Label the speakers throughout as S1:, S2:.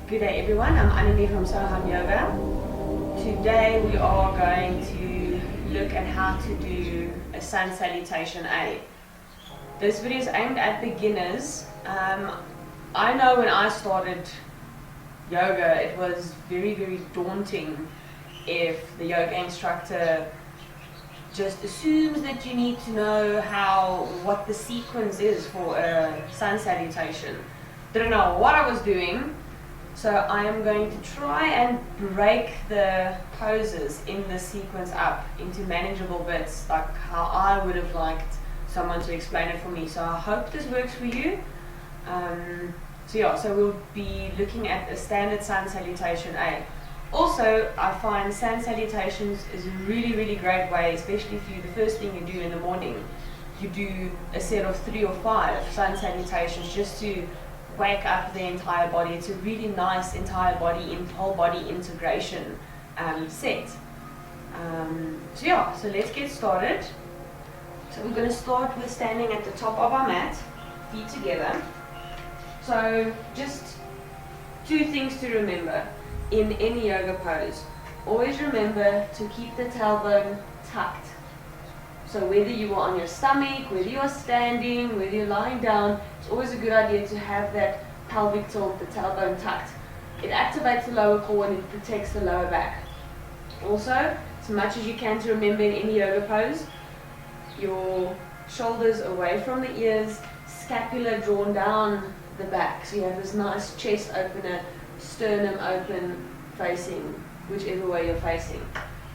S1: Good day everyone, I'm Anani from Soham Yoga. Today we are going to look at how to do a Sun Salutation A. This video is aimed at beginners. I know when I started yoga it was very daunting if the yoga instructor just assumes that you need to know what the sequence is for a Sun Salutation. Didn't know what I was doing. So I am going to try and break the poses in the sequence up into manageable bits, like how I would have liked someone to explain it for me. So I hope this works for you. So we'll be looking at a standard Sun Salutation A. Also, I find Sun Salutations is a really great way, especially if the first thing you do in the morning, you do a set of 3 or 5 Sun Salutations just to wake up the entire body. It's a really nice entire body, whole body integration set. So let's get started. So we're going to start with standing at the top of our mat, feet together. So just 2 things to remember in any yoga pose. Always remember to keep the tailbone tucked. So whether you are on your stomach, whether you are standing, whether you're lying down, it's always a good idea to have that pelvic tilt, the tailbone tucked. It activates the lower core and it protects the lower back. Also, as much as you can to remember in any yoga pose, your shoulders away from the ears, scapula drawn down the back. So you have this nice chest opener, sternum open, facing whichever way you're facing.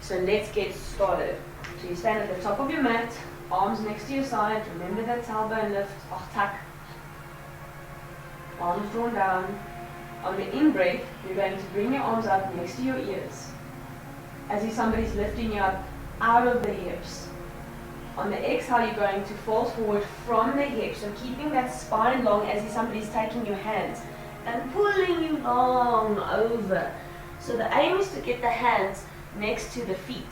S1: So let's get started. So you stand at the top of your mat, arms next to your side, remember that tailbone lift, tuck, arms drawn down. On the in-breath, you're going to bring your arms up next to your ears, as if somebody's lifting you up out of the hips. On the exhale, you're going to fold forward from the hips, so keeping that spine long as if somebody's taking your hands and pulling you long over. So the aim is to get the hands next to the feet.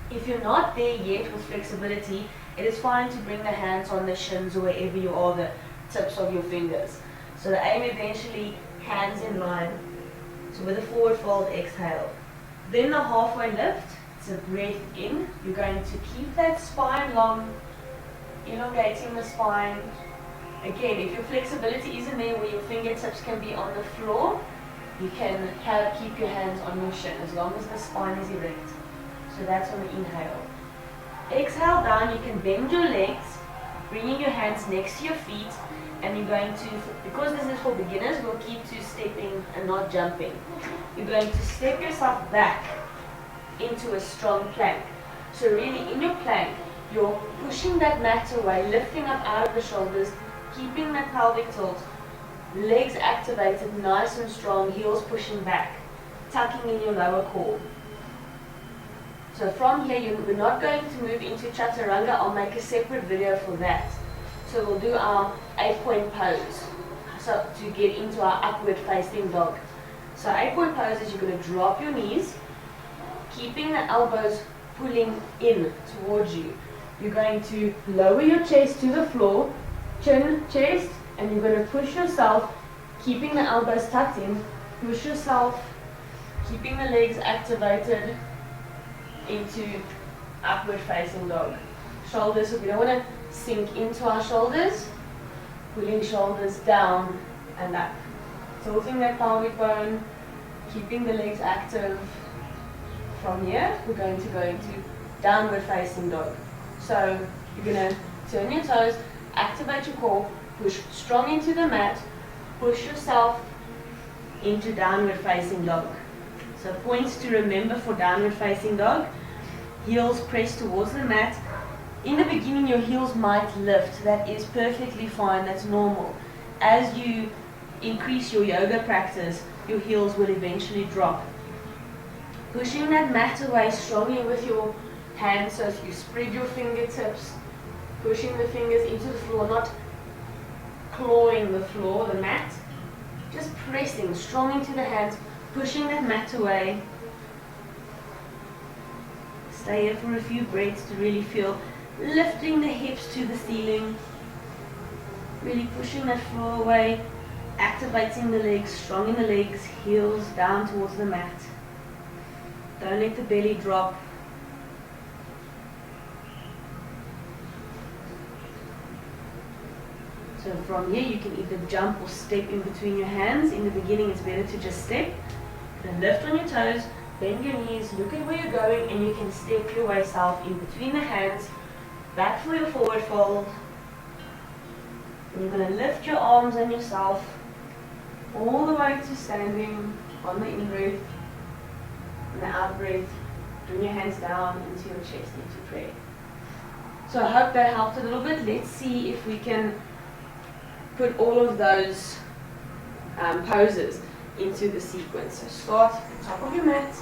S1: If you're not there yet with flexibility, it is fine to bring the hands on the shins or wherever you are, the tips of your fingers. So the aim eventually, hands in line. So with a forward fold, exhale. Then the halfway lift, it's a breath in. You're going to keep that spine long, elongating the spine. Again, if your flexibility isn't there where your fingertips can be on the floor, you can keep your hands on your shin as long as the spine is erect. So that's on the inhale. Exhale down, you can bend your legs, bringing your hands next to your feet, and you're going to, because this is for beginners, we'll keep to stepping and not jumping. You're going to step yourself back into a strong plank. So really in your plank, you're pushing that mat away, lifting up out of the shoulders, keeping that pelvic tilt, legs activated, nice and strong, heels pushing back, tucking in your lower core. So from here, we're not going to move into Chaturanga. I'll make a separate video for that. So we'll do our 8-point pose, so to get into our upward facing dog. So 8-point pose is you're going to drop your knees, keeping the elbows pulling in towards you. You're going to lower your chest to the floor, chin, chest, and you're going to push yourself, keeping the elbows tucked in, push yourself, keeping the legs activated, into upward facing dog. Shoulders, so we don't want to sink into our shoulders, pulling shoulders down and up. Tilting that pelvic bone, keeping the legs active. From here, we're going to go into downward facing dog. So you're going to turn your toes, activate your core, push strong into the mat, push yourself into downward facing dog. So points to remember for downward facing dog: heels pressed towards the mat. In the beginning your heels might lift, that is perfectly fine, that's normal. As you increase your yoga practice, your heels will eventually drop. Pushing that mat away strongly with your hands, so if you spread your fingertips, pushing the fingers into the floor, not clawing the floor, the mat, just pressing strong into the hands, pushing that mat away. Stay here for a few breaths to really feel lifting the hips to the ceiling, really pushing that floor away, Activating the legs, strong in the legs, heels down towards the mat. Don't let the belly drop. So from here you can either jump or step in between your hands. In the beginning it's better to just step. Then lift on your toes, bend your knees, look at where you're going, and you can step your way south in between the hands. Back for your forward fold. And you're going to lift your arms and yourself all the way to standing on the in-breath. And the out-breath, bring your hands down into your chest, into prayer. So I hope that helped a little bit. Let's see if we can put all of those poses into the sequence. So start at the top of your mat,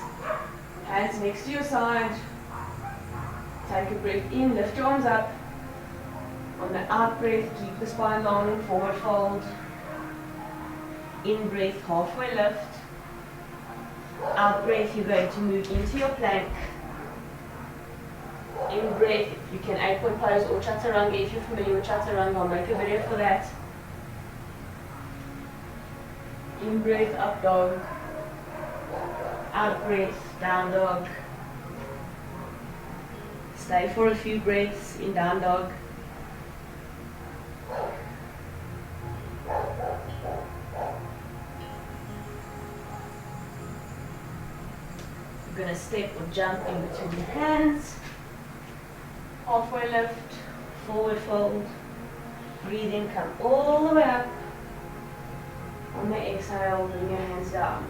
S1: hands next to your side. Take a breath in, lift your arms up. On the out breath, keep the spine long, forward fold. In breath, halfway lift. Out breath, you're going to move into your plank. In breath, you can 8-point pose or chaturanga. If you're familiar with chaturanga, I'll make a video for that. In breath, up dog. Out breath, down dog. Stay for a few breaths in down dog. You're going to step or jump in between your hands. Halfway lift, forward fold. Breathe in, come all the way up. On the exhale, bring your hands down.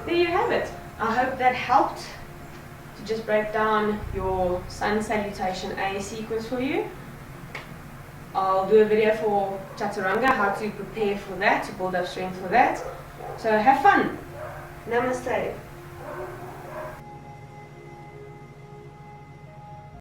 S1: There you have it. I hope that helped to just break down your Sun Salutation A sequence for you. I'll do a video for chaturanga, how to prepare for that, to build up strength for that. So have fun. Namaste.